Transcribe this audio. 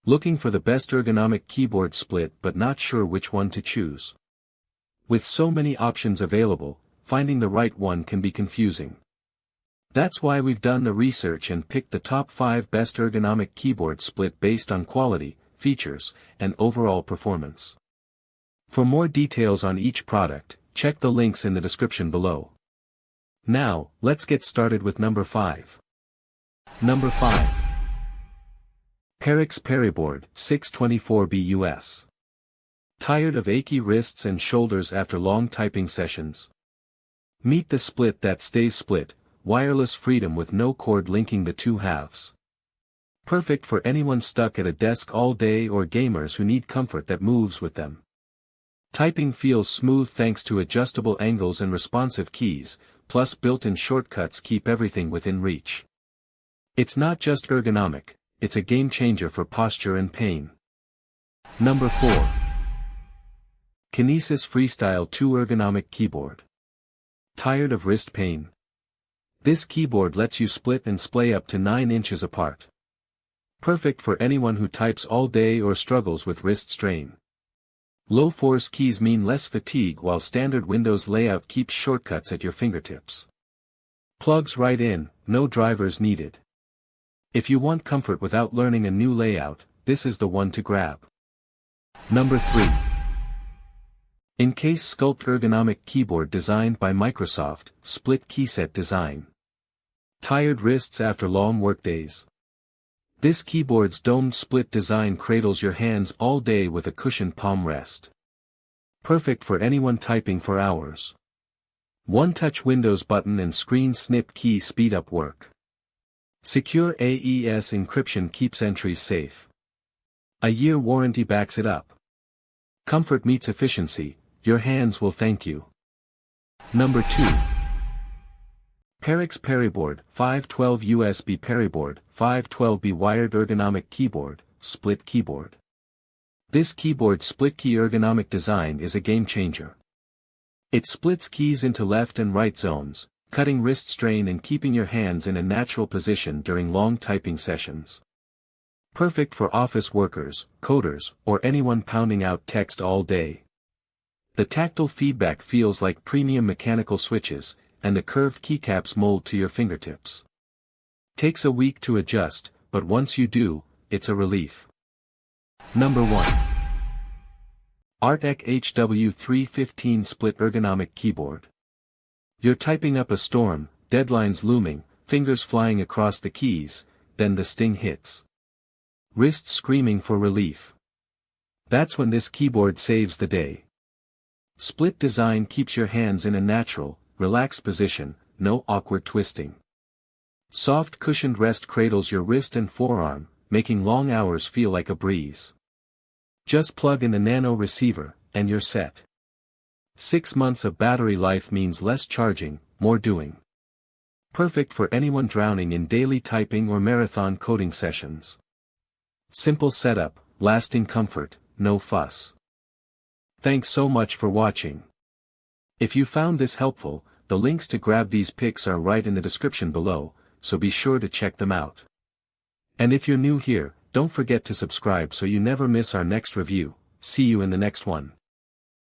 Looking for the best ergonomic keyboard split but not sure which one to choose? With so many options available, finding the right one can be confusing. That's why we've done the research and picked the top 5 best ergonomic keyboard split based on quality, features, and overall performance. For more details on each product, check the links in the description below. Now, let's get started with number 5. Number 5. Perixx PERIBOARD-624B US. Tired of achy wrists and shoulders after long typing sessions? Meet the split that stays split, wireless freedom with no cord linking the two halves. Perfect for anyone stuck at a desk all day or gamers who need comfort that moves with them. Typing feels smooth thanks to adjustable angles and responsive keys, plus built-in shortcuts keep everything within reach. It's not just ergonomic, it's a game changer for posture and pain. Number 4. KINESIS Freestyle 2 Ergonomic Keyboard. Tired of wrist pain? This keyboard lets you split and splay up to 9 inches apart. Perfect for anyone who types all day or struggles with wrist strain. Low-force keys mean less fatigue while standard Windows layout keeps shortcuts at your fingertips. Plugs right in, no drivers needed. If you want comfort without learning a new layout, this is the one to grab. Number 3. Incase Sculpt Ergonomic Keyboard designed by Microsoft, Split Keyset Design. Tired wrists after long workdays? This keyboard's domed split design cradles your hands all day with a cushioned palm rest. Perfect for anyone typing for hours. One-touch Windows button and screen snip key speed up work. Secure AES encryption keeps entries safe. A year warranty backs it up. Comfort meets efficiency, your hands will thank you. Number 2. Perixx PERIBOARD-512 USB PERIBOARD-512B Wired Ergonomic Keyboard, Split Keyboard. This keyboard's split key ergonomic design is a game changer. It splits keys into left and right zones, cutting wrist strain and keeping your hands in a natural position during long typing sessions. Perfect for office workers, coders, or anyone pounding out text all day. The tactile feedback feels like premium mechanical switches, and the curved keycaps mold to your fingertips. Takes a week to adjust, but once you do, it's a relief. Number 1. Arteck HW315 Split Ergonomic Keyboard. You're typing up a storm, deadlines looming, fingers flying across the keys, then the sting hits. Wrists screaming for relief. That's when this keyboard saves the day. Split design keeps your hands in a natural, relaxed position, no awkward twisting. Soft cushioned rest cradles your wrist and forearm, making long hours feel like a breeze. Just plug in the nano receiver, and you're set. 6 months of battery life means less charging, more doing. Perfect for anyone drowning in daily typing or marathon coding sessions. Simple setup, lasting comfort, no fuss. Thanks so much for watching. If you found this helpful, the links to grab these picks are right in the description below, so be sure to check them out. And if you're new here, don't forget to subscribe so you never miss our next review. See you in the next one.